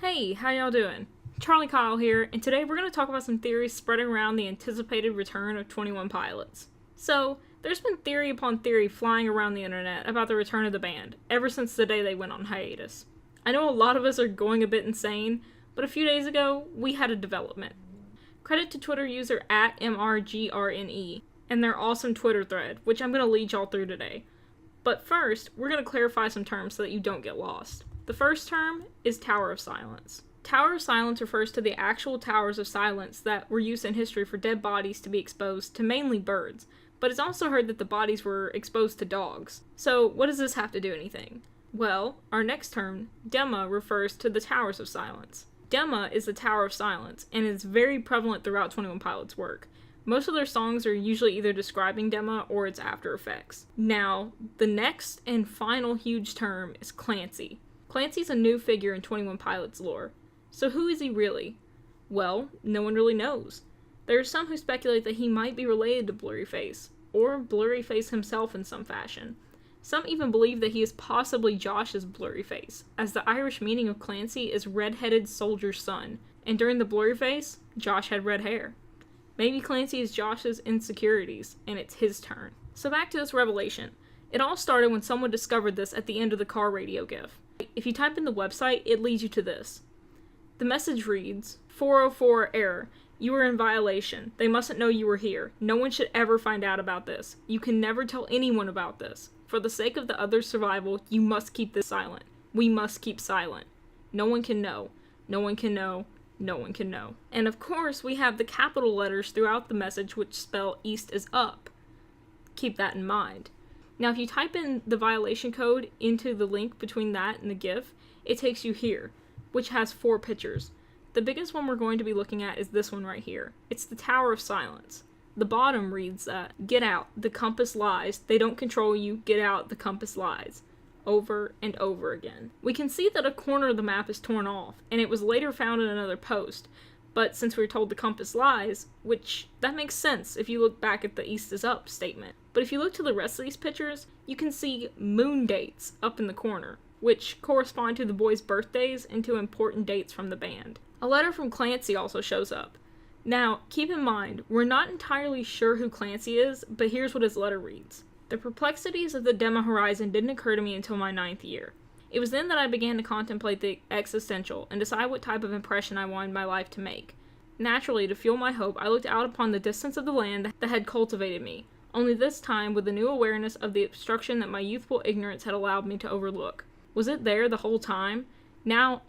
Hey, how y'all doing? Charlie Kyle here, and today we're going to talk about some theories spreading around the anticipated return of 21 Pilots. So, there's been theory upon theory flying around the internet about the return of the band, ever since the day they went on hiatus. I know a lot of us are going a bit insane, but a few days ago, we had a development. Credit to Twitter user @MRGRNE, and their awesome Twitter thread, which I'm going to lead y'all through today. But first, we're going to clarify some terms so that you don't get lost. The first term is Tower of Silence. Tower of Silence refers to the actual towers of silence that were used in history for dead bodies to be exposed to mainly birds, but it's also heard that the bodies were exposed to dogs. So what does this have to do anything? Well, our next term, Dema, refers to the Towers of Silence. Dema is the Tower of Silence, and is very prevalent throughout 21 Pilots' work. Most of their songs are usually either describing Dema or its after effects. Now, the next and final huge term is Clancy. Clancy's a new figure in 21 Pilots lore. So who is he really? Well, no one really knows. There are some who speculate that he might be related to Blurryface, or Blurryface himself in some fashion. Some even believe that he is possibly Josh's Blurryface, as the Irish meaning of Clancy is red-headed soldier's son, and during the Blurryface, Josh had red hair. Maybe Clancy is Josh's insecurities, and it's his turn. So back to this revelation. It all started when someone discovered this at the end of the car radio gif. If you type in the website, it leads you to this. The message reads, 404 error. You are in violation. They mustn't know you were here. No one should ever find out about this. You can never tell anyone about this. For the sake of the other's survival, you must keep this silent. We must keep silent. No one can know. No one can know. No one can know. And of course, we have the capital letters throughout the message which spell east is up. Keep that in mind. Now, if you type in the violation code into the link between that and the GIF, it takes you here, which has 4 pictures. The biggest one we're going to be looking at is this one right here. It's the Tower of Silence. The bottom reads that, "Get out, the compass lies. They don't control you. Get out, the compass lies." Over and over again. We can see that a corner of the map is torn off, and it was later found in another post. But since we were told the compass lies, which that makes sense if you look back at the east is up statement. But if you look to the rest of these pictures, you can see moon dates up in the corner, which correspond to the boys' birthdays and to important dates from the band. A letter from Clancy also shows up. Now, keep in mind, we're not entirely sure who Clancy is, but here's what his letter reads. The perplexities of the Dema horizon didn't occur to me until my 9th year. It was then that I began to contemplate the existential and decide what type of impression I wanted my life to make. Naturally, to fuel my hope, I looked out upon the distance of the land that had cultivated me, only this time with a new awareness of the obstruction that my youthful ignorance had allowed me to overlook. Was it there the whole time? Now,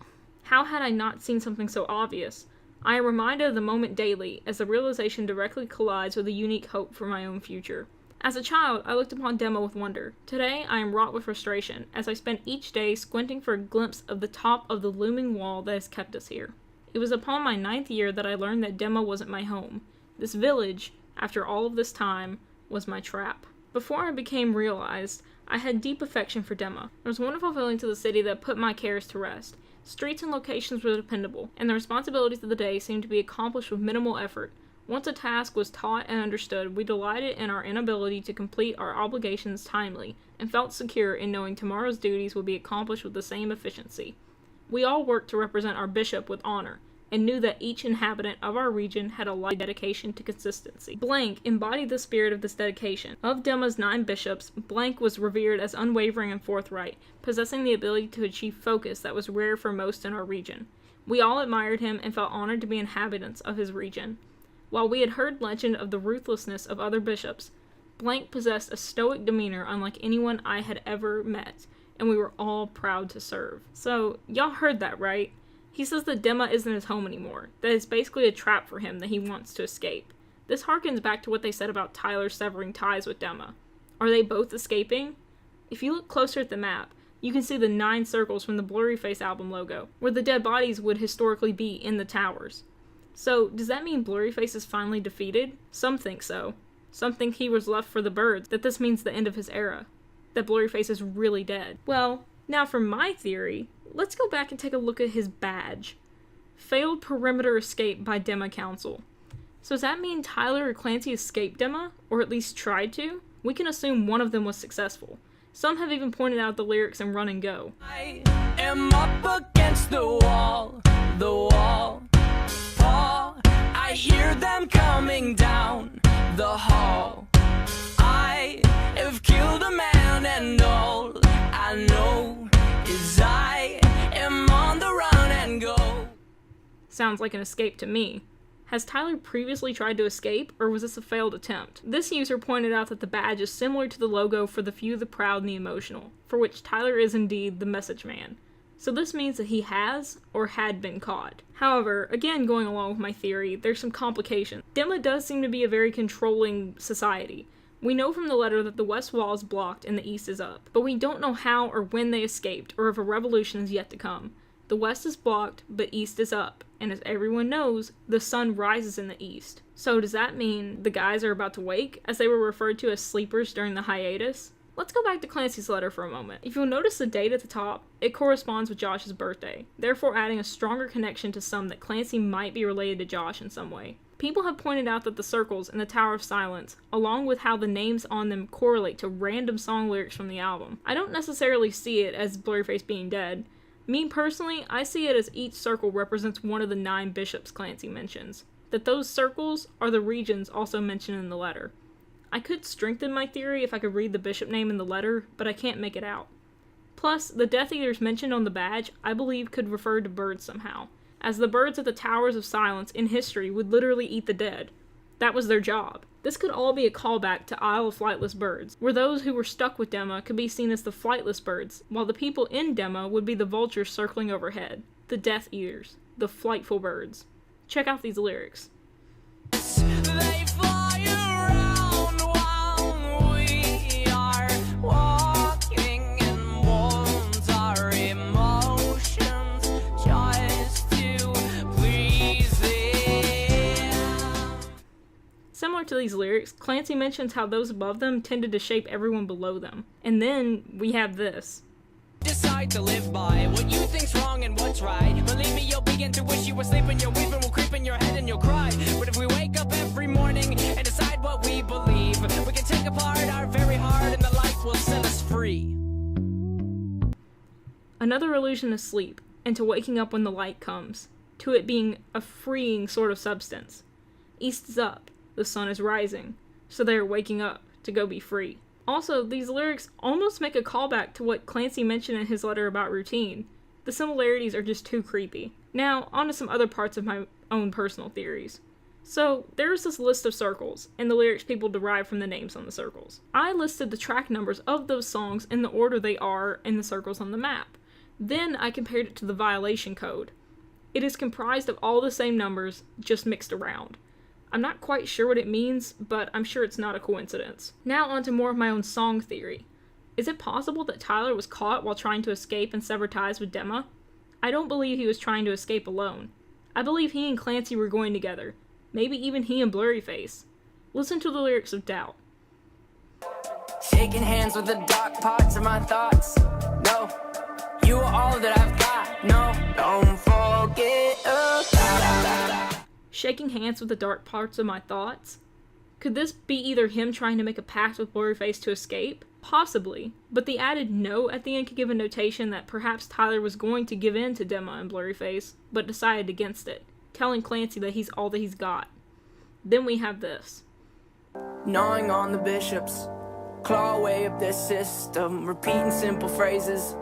how had I not seen something so obvious? I am reminded of the moment daily, as the realization directly collides with a unique hope for my own future. As a child, I looked upon Dema with wonder. Today, I am wrought with frustration, as I spend each day squinting for a glimpse of the top of the looming wall that has kept us here. It was upon my 9th year that I learned that Dema wasn't my home. This village, after all of this time, was my trap. Before I became realized, I had deep affection for Dema. There was a wonderful feeling to the city that put my cares to rest. Streets and locations were dependable, and the responsibilities of the day seemed to be accomplished with minimal effort. Once a task was taught and understood, we delighted in our inability to complete our obligations timely, and felt secure in knowing tomorrow's duties would be accomplished with the same efficiency. We all worked to represent our bishop with honor, and knew that each inhabitant of our region had a like dedication to consistency. Blank embodied the spirit of this dedication. Of Dema's 9 bishops, Blank was revered as unwavering and forthright, possessing the ability to achieve focus that was rare for most in our region. We all admired him and felt honored to be inhabitants of his region. While we had heard legend of the ruthlessness of other bishops, Blank possessed a stoic demeanor unlike anyone I had ever met, and we were all proud to serve. So, y'all heard that, right? He says that Dema isn't his home anymore, that it's basically a trap for him that he wants to escape. This harkens back to what they said about Tyler severing ties with Dema. Are they both escaping? If you look closer at the map, you can see the 9 circles from the Blurryface album logo, where the dead bodies would historically be in the towers. So, does that mean Blurryface is finally defeated? Some think so. Some think he was left for the birds, that this means the end of his era. That Blurryface is really dead. Well, now for my theory, let's go back and take a look at his badge. Failed perimeter escape by Dema Council. So does that mean Tyler or Clancy escaped Dema? Or at least tried to? We can assume one of them was successful. Some have even pointed out the lyrics in Run and Go. I am up against the wall. the wall. Fall, I hear them coming down the hall. I have killed a man, and all I know is I am on the run and go. Sounds like an escape to me. Has Tyler previously tried to escape, or was this a failed attempt? This user pointed out that the badge is similar to the logo for the few, the proud, and the emotional, for which Tyler is indeed the message man. So this means that he has, or had been caught. However, again going along with my theory, there's some complications. Dema does seem to be a very controlling society. We know from the letter that the west wall is blocked and the east is up, but we don't know how or when they escaped, or if a revolution is yet to come. The west is blocked, but east is up, and as everyone knows, the sun rises in the east. So does that mean the guys are about to wake, as they were referred to as sleepers during the hiatus? Let's go back to Clancy's letter for a moment. If you'll notice the date at the top, it corresponds with Josh's birthday, therefore adding a stronger connection to some that Clancy might be related to Josh in some way. People have pointed out that the circles in the Tower of Silence, along with how the names on them correlate to random song lyrics from the album. I don't necessarily see it as Blurryface being dead. Me personally, I see it as each circle represents one of the 9 bishops Clancy mentions. That those circles are the regions also mentioned in the letter. I could strengthen my theory if I could read the bishop name in the letter, but I can't make it out. Plus, the Death Eaters mentioned on the badge, I believe could refer to birds somehow, as the birds at the Towers of Silence in history would literally eat the dead. That was their job. This could all be a callback to Isle of Flightless Birds, where those who were stuck with Dema could be seen as the flightless birds, while the people in Dema would be the vultures circling overhead, the Death Eaters, the flightful birds. Check out these lyrics. They fly around while we are walking and want our emotions just to please them. Similar to these lyrics, Clancy mentions how those above them tended to shape everyone below them. And then we have this. Decide to live by what you think's wrong and what's right. Believe me, you'll begin to wish you were sleeping. Your weeping will creep in your head and you'll cry. But if we wake up every morning and decide what we believe, we can take apart our very heart and the light will set us free. Another allusion to sleep, and to waking up when the light comes, to it being a freeing sort of substance. East is up, the sun is rising, so they are waking up to go be free. Also, these lyrics almost make a callback to what Clancy mentioned in his letter about routine. The similarities are just too creepy. Now, on to some other parts of my own personal theories. So, there's this list of circles, and the lyrics people derive from the names on the circles. I listed the track numbers of those songs in the order they are in the circles on the map. Then I compared it to the violation code. It is comprised of all the same numbers, just mixed around. I'm not quite sure what it means, but I'm sure it's not a coincidence. Now on to more of my own song theory. Is it possible that Tyler was caught while trying to escape and sever ties with Dema? I don't believe he was trying to escape alone. I believe he and Clancy were going together. Maybe even he and Blurryface. Listen to the lyrics of Doubt. Shaking hands with the dark parts of my thoughts. No, you are all that I've got. No, don't forget about. Shaking hands with the dark parts of my thoughts? Could this be either him trying to make a pact with Blurryface to escape? Possibly, but the added no at the end could give a notation that perhaps Tyler was going to give in to Dema and Blurryface, but decided against it, telling Clancy that he's all that he's got. Then we have this. Gnawing on the bishops, claw away up their system, repeating simple phrases.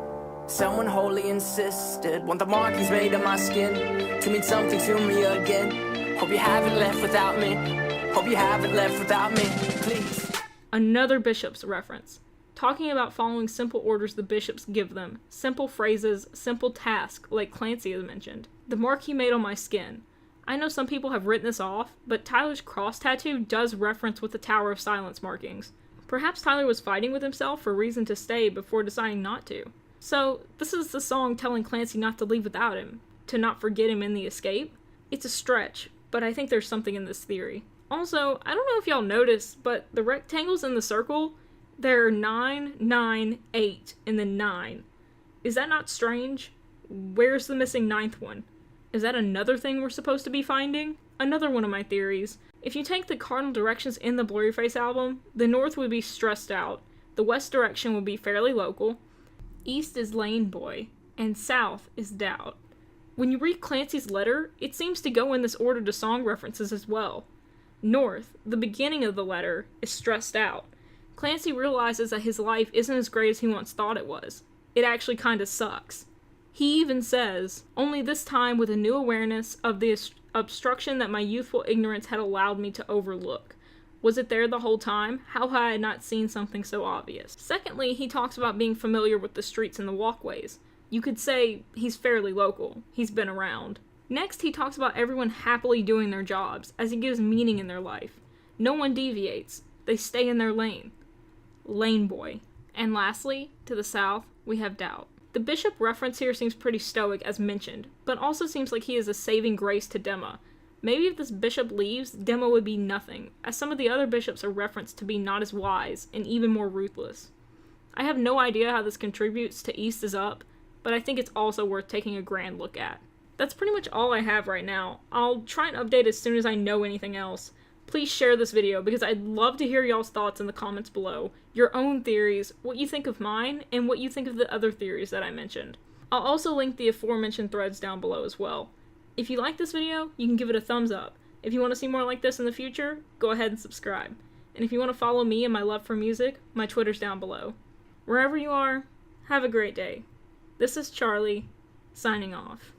Someone wholly insisted, want the markings made on my skin to mean something to me again. Hope you haven't left without me. Hope you haven't left without me, please. Another bishop's reference. Talking about following simple orders the bishops give them. Simple phrases, simple tasks, like Clancy has mentioned. The mark he made on my skin. I know some people have written this off, but Tyler's cross tattoo does reference with the Tower of Silence markings. Perhaps Tyler was fighting with himself for a reason to stay before deciding not to. So, this is the song telling Clancy not to leave without him, to not forget him in the escape. It's a stretch, but I think there's something in this theory. Also, I don't know if y'all noticed, but the rectangles in the circle, there are 9, 9, 8, and then 9. Is that not strange? Where's the missing 9th one? Is that another thing we're supposed to be finding? Another one of my theories. If you take the cardinal directions in the Blurryface album, the north would be stressed out, the west direction would be fairly local, east is Lane Boy, and south is Doubt. When you read Clancy's letter, it seems to go in this order to song references as well. North, the beginning of the letter, is stressed out. Clancy realizes that his life isn't as great as he once thought it was. It actually kinda sucks. He even says, only this time with a new awareness of the obstruction that my youthful ignorance had allowed me to overlook. Was it there the whole time? How had I not seen something so obvious? Secondly, he talks about being familiar with the streets and the walkways. You could say he's fairly local. He's been around. Next, he talks about everyone happily doing their jobs, as he gives meaning in their life. No one deviates. They stay in their lane. Lane boy. And lastly, to the south, we have doubt. The bishop reference here seems pretty stoic, as mentioned, but also seems like he is a saving grace to Dema. Maybe if this bishop leaves, Dema would be nothing, as some of the other bishops are referenced to be not as wise and even more ruthless. I have no idea how this contributes to East is Up, but I think it's also worth taking a grand look at. That's pretty much all I have right now. I'll try and update as soon as I know anything else. Please share this video because I'd love to hear y'all's thoughts in the comments below, your own theories, what you think of mine, and what you think of the other theories that I mentioned. I'll also link the aforementioned threads down below as well. If you like this video, you can give it a thumbs up. If you want to see more like this in the future, go ahead and subscribe. And if you want to follow me and my love for music, my Twitter's down below. Wherever you are, have a great day. This is Charlie, signing off.